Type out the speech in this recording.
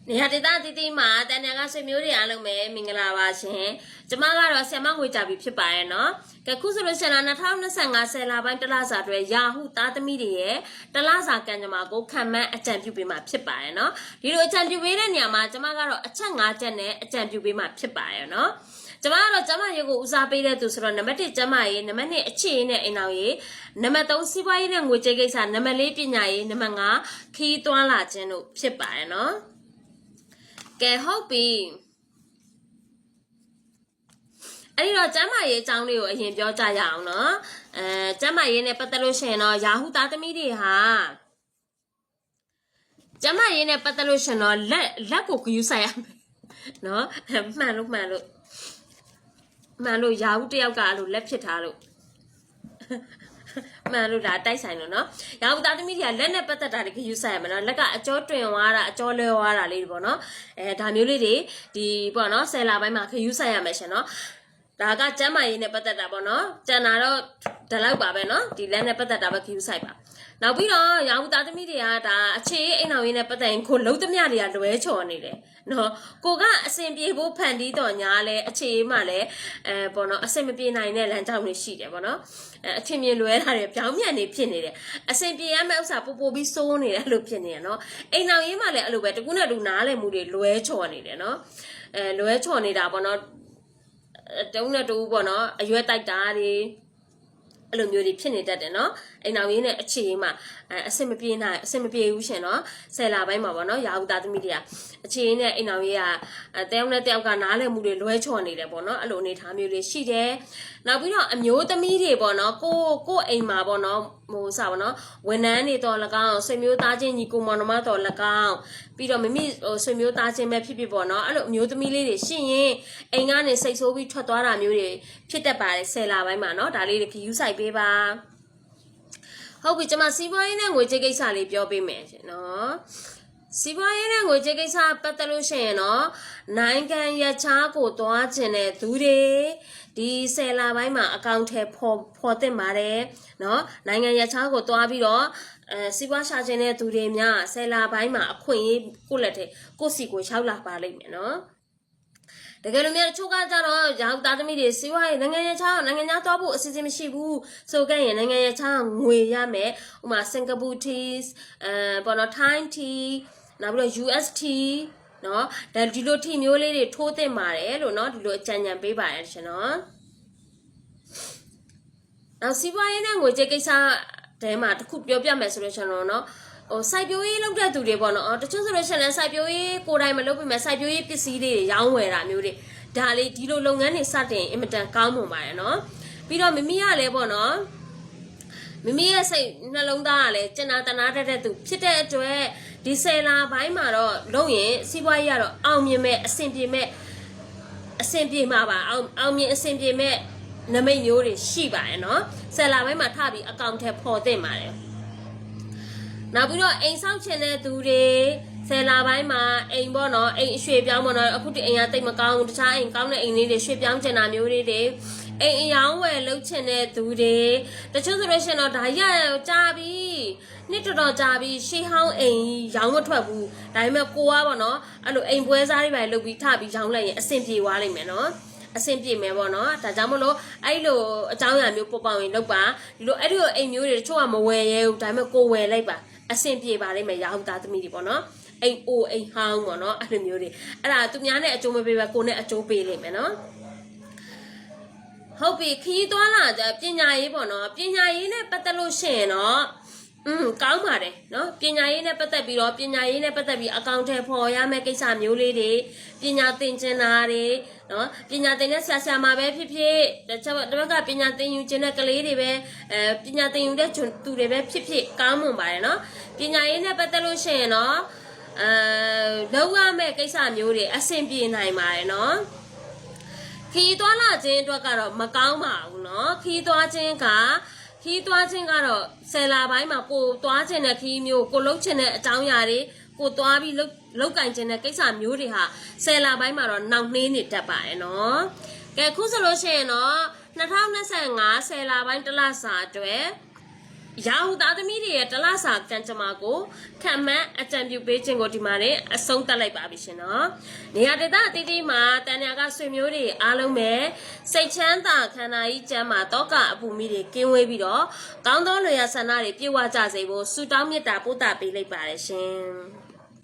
နေရာဒေသတည်တည်မှာတန်တန်ကဆွေမျိုးတွေအားလုံးပဲမင်္ဂလာပါရှင်ကျမကတော့ဆ iam ငွေကြပြီဖြစ်ပါရဲ့နော်ကဲခုဆိုလို့ရှိရင်2025ဆယ်လပိုင်းတလစာအတွက်ရာဟုသားသမီးတွေရဲ့တလစာကံကြမ္မာကိုခံမှန်းအကြံပြုပေးမှာဖြစ်ပါရဲ့နော်ဒီလိုအကြံပြုပေးတဲ့နေရာမှာကျမကတော့အချက်5ချက်နဲ့အကြံပြုပေးမှာဖြစ်ပါရဲ့နော်ကျမကတော့ကျမရေကိုဦးစားပေးတဲ့သူဆိုတော့နံပါတ်1ကျမရေနံပါတ်2အခြေရေးနဲ့အိမ်အောင်ရေးနံပါတ်3စီးပွားရေးနဲ့ငွေကြေးကိစ္စနံပါတ်4ပညာရေးနံပါတ်5ခီးသွန်းလာခြင်းတို့ဖြစ်ပါရဲ့နော်ကဲဟုတ်ပြီအဲ့ဒီတော့ကျမ်းမာရေးအကြောင်းလေးကိုအရင်ပြောကြရအောင်နော်ကျမ်းမာရေးနဲ့ပတ်သက်လို့ရှိရင်တော့ရာဟုသားသမီးတွေဟာကျမ်းမာရေးနဲ့ပတ်သက်လို့ရှိရင်တော့လက်ကိုဂယူးဆိုင်ရမယ်နော်မှန်လို့ရာဟုတယောက်ကအဲ့လိုလက်ဖြစ်ထားလို့မှန်လို့ဒါတိုက်ဆိုင်လို့နော်ရာဟုသားသမီးတွေကလက်နဲ့ပတ်သက်တာတွေခယူးဆိုင်ရမယ်နော်လက်ကအကျောတွင်သွားတာအကျောလဲသွားတာလေးပေါ့နော်ဒါမျိုးလေးတွေဒီပေါ့နော်ဆယ်လပိုင်းမှာခယူးဆိုင်ရမယ်ရှင်နော်ဒါကကျမ်းမာရေးနဲ့ပတ်သက်တာပေါ့နော်ကျန်တာတော့ဒီလောက်ပါပဲနော်ဒီလက်နဲ့ပတ်သက်တာပဲခယူးဆိုင်ပါနောက်ပြီးတော့ရာဟုသားသမီးတွေကဒါအခြေအိမ်အောင်ရေးနဲ့ပတ်သက်ရင်ကိုလုံးသမျှတွေကလွဲချော်နေတယ်နော်ကိုကအစင်ပြေဖို့ဖန်တီးတော့ညာလဲအခြေမှလည်းပေါ့နော်အစင်မပြေနိုင်တဲ့လမ်းကြောင်းတွေရှိတယ်ပေါ့နော်အထင်မြင်လွဲတာတွေပြောင်းပြန်နေဖြစ်နေတယ်အစင်ပြေရမယ့်ဥစ္စာပို့ပြီးစိုးနေတယ်လို့ဖြစ်နေရနော်အိမ်အောင်ရေးမှလည်းအဲ့လိုပဲတကူနဲ့တူနားလည်မှုတွေလွဲချော်နေတယ်နော်လွဲချော်နေတာပေါ့နော်တုံးနဲ့တူပေါ့နော်အရွက်တိုက်တာတွေအဲ့လိုမျိုးတွေဖြစ်နေတတ်တယ်နော်အိမ်အောင်ရေးနဲ့အခြေမှာအဆင်မပြေဘူးရှင်နော်ဆယ်လပိုင်းမှာပေါ့နော်ရာဟုသားသမီးတွေကအခြေနဲ့အိမ်အောင်ရေးကတယောက်နဲ့တယောက်ကနားလည်မှုတွေလွဲချော်နေတယ်ပေါ့နော်အဲ့လိုအနေထားမျိုးလေးရှိတယ်နောက်ပြီးတော့အမျိုးသမီးတွေပေါ့နော်ကိုအိမ်မှာပေါ့နော်ဟိုစပါနော်ဝန်ထမ်းတွေတော့၎င်းဆွေမျိုးသားချင်းညီကိုမောင်နှမတော့၎င်းပြီးတော့မိမိဆွေမျိုးသားချင်းပဲဖြစ်ဖြစ်ပေါ့နော်အဲ့လိုအမျိုးသမီးလေးတွေရှိရင်အိမ်ကနေစိတ်ဆိုးပြီးထွက်သွားတာမျိုးတွေဖြစ်တတ်ပါတယ်ဆယ်လပိုင်းမှာနော်ဒါလေးတွေခယူးဆိုင်ပေးပါဟုတ်ပြီကျွန်မစီးပွားရေးနဲ့ငွေကြေးကိစ္စလေးပြောပေးမယ်ရှင်နော်စီးပွားရေးနဲ့ငွေကြေးကိစ္စပတ်သက်လို့ရှိရင်တော့နိုင်ငံရခြားကိုသွားခြင်းတဲ့သူတွေဒီဆယ်လပိုင်းမှာအကောင့်ထဲပေါ်တင်ပါတယ်နော်နိုင်ငံရခြားကိုသွားပြီးတော့စီးပွားရှာခြင်းတဲ့သူတွေများဆယ်လပိုင်းမှာအခွင့်အရေးကိုလက်ထဲကိုစီကိုရောက်လာပါလိမ့်မယ်နော်တကယ်လို့များတချို့ကကြတော့ရာဟုသားသမီးတွေစီးပွားရေးနိုင်ငံခြားသွားဖို့အစီအစဉ်မရှိဘူးဆိုကြရင်နိုင်ငံခြားငွေရမယ်ဥပမာစင်ကာပူ teas ပေါ့နော် Thai tea နောက်ပြီးတော့ UST နော်ဒါဒီလို tea မျိုးလေးတွေထိုးသင့်ပါတယ်လို့နော်ဒီလိုအကြံဉာဏ်ပေးပါတယ်ရှင်နော်နောက်စီးပွားရေးနဲ့ငွေကြေးကိစ္စတဲမှာတစ်ခုပြောပြမယ်ဆိုလို့ရှင်နော်ဟိုစိုက်ပျိုးရေးလုပ်တဲ့သူတွေပေါ့နော်တချို့ဆိုလို့ရှိရင်စိုက်ပျိုးရေးကိုယ်တိုင်မလုပ်ပြမယ်စိုက်ပျိုးရေးပစ္စည်းတွေရောင်းဝယ်တာမျိုးတွေဒါလေးဒီလိုလုပ်ငန်းတွေစတင်အင်မတန်ကောင်းမွန်ပါတယ်နော်ပြီးတော့မိမိကလည်းပေါ့နော်မိမိရဲ့စိတ်နှလုံးသားကလည်းကျင်နာတနာတတ်တဲ့သူဖြစ်တဲ့အတွက်ဒီဆယ်လပိုင်းမှာတော့လုပ်ရင်စီးပွားရေးကတော့အောင်မြင်မဲ့အဆင်ပြေမှာပါအောင်မြင်အဆင်ပြေမဲ့နမိတ်မျိုးတွေရှိပါတယ်နော်ဆယ်လပိုင်းမှာထပြီးအကောင့်ထဲပေါ်တင်ပါတယ်နောက်ပြီးတော့အိမ်ဆောက်ချင်တဲ့သူတွေဆယ်လပိုင်းမှာအိမ်ပေါ့နော်အိမ်ရွှေ့ပြောင်းပေါ့နော်အခုဒီအိမ်ကတိတ်မကောင်းဘူးတခြားအိမ်ကောင်းတဲ့အိမ်လေးတွေရွှေ့ပြောင်းချင်တာမျိုးတွေအိမ်အယောင်းဝယ်လုပ်ချင်တဲ့သူတွေတချို့ဆိုလို့ရှိရင်တော့ဒါရကြာပြီနှစ်တော်ကြာပြီရှေးဟောင်းအိမ်ရောင်းမထွက်ဘူးဒါပေမဲ့ကိုကပေါ့နော်အဲ့လိုအိမ်ပွဲစားတွေပဲလုပ်ပြီးထပြီးရောင်းလိုက်ရင်အဆင်ပြေသွားလိမ့်မယ်နော်အဆင်ပြေမယ်ပေါ့နော်ဒါကြောင့်မလို့အဲ့လိုအကြောင်းအရာမျိုးပေါ်ပေါင်ရင်လုပ်ပါဒီလိုအဲ့ဒီအိမ်မျိုးတွေတချို့ကမဝယ်ရဲဘူးဒါပေမဲ့ကိုဝယ်လိုက်ပါအဆင်ပြေပါလိမ့်မယ်ရာဟုသားသမီးတွေပေါ့နော်အိမ်အိုအိမ်ဟောင်းပေါ့နော်အဲ့လိုမျိုးတွေအဲ့ဒါသူများနဲ့အကျိုးမပေးပဲကိုနဲ့အကျိုးပေးလိမ့်မယ်နော်ဟုတ်ပြီခီးသွားလာကြပညာရေးပေါ့နော်ပညာရေးနဲ့ပတ်သက်လို့ရှိရင်တော့ကောင်းပါတယ်နော်ပညာရေးနဲ့ပတ်သက်ပြီးအကောင့်ထဲပေါ်ရမယ့်ကိစ္စမျိုးလေးတွေပညာသင်ချင်တာတွေနော်ပညာသင်တဲ့ဆရာမပဲဖြစ်ဖြစ်တပတ်ကပညာသင်ယူခြင်းတဲ့ကလေးတွေပဲပညာသင်ယူတဲ့သူတွေပဲဖြစ်ဖြစ်ကောင်းမွန်ပါတယ်နော်ပညာရေးနဲ့ပတ်သက်လို့ရှိရင်တော့လုံးဝမဲ့ကိစ္စမျိုးတွေအဆင်ပြေနိုင်ပါတယ်နော်ခီးသွားလာခြင်းအတွက်ကတော့မကောင်းပါဘူးเนาะခီးသွားခြင်းကတော့ဆယ်လပိုင်းမှာကိုသွားခြင်းတဲ့ခီးမျိုးကိုလှုပ်ခြင်းတဲ့အကြောင်းအရာတွေကိုသွားပြီးလှုပ်ကင်ခြင်းတဲ့ကိစ္စမျိုးတွေဟာဆယ်လပိုင်းမှာတော့နောက်နှေးနေတတ်ပါတယ်เนาะကဲခုဆိုလို့ရှိရင်တော့2025ဆယ်လပိုင်းတလစာအတွက် ရာဟုသားသမီးတွေရဲ့တလစာကံကြမ္မာကိုခံမှန်းအကြံပြုပေးခြင်းကိုဒီမှာနဲ့အဆုံးသတ်လိုက်ပါပြီရှင်နော်နေရာဒေသအသီးသီးမှာတန်ညာကဆွေမျိုးတွေအားလုံးပဲစိတ်ချမ်းသာခန္ဓာကြီးကျမ်းမာတောကအပူမီတွေကင်းဝေးပြီးတော့ကောင်းသောလူရဆန္ဒတွေပြည့်ဝကြစေဖို့ဆုတောင်းမေတ္တာပို့တာပေးလိုက်ပါတယ်ရှင်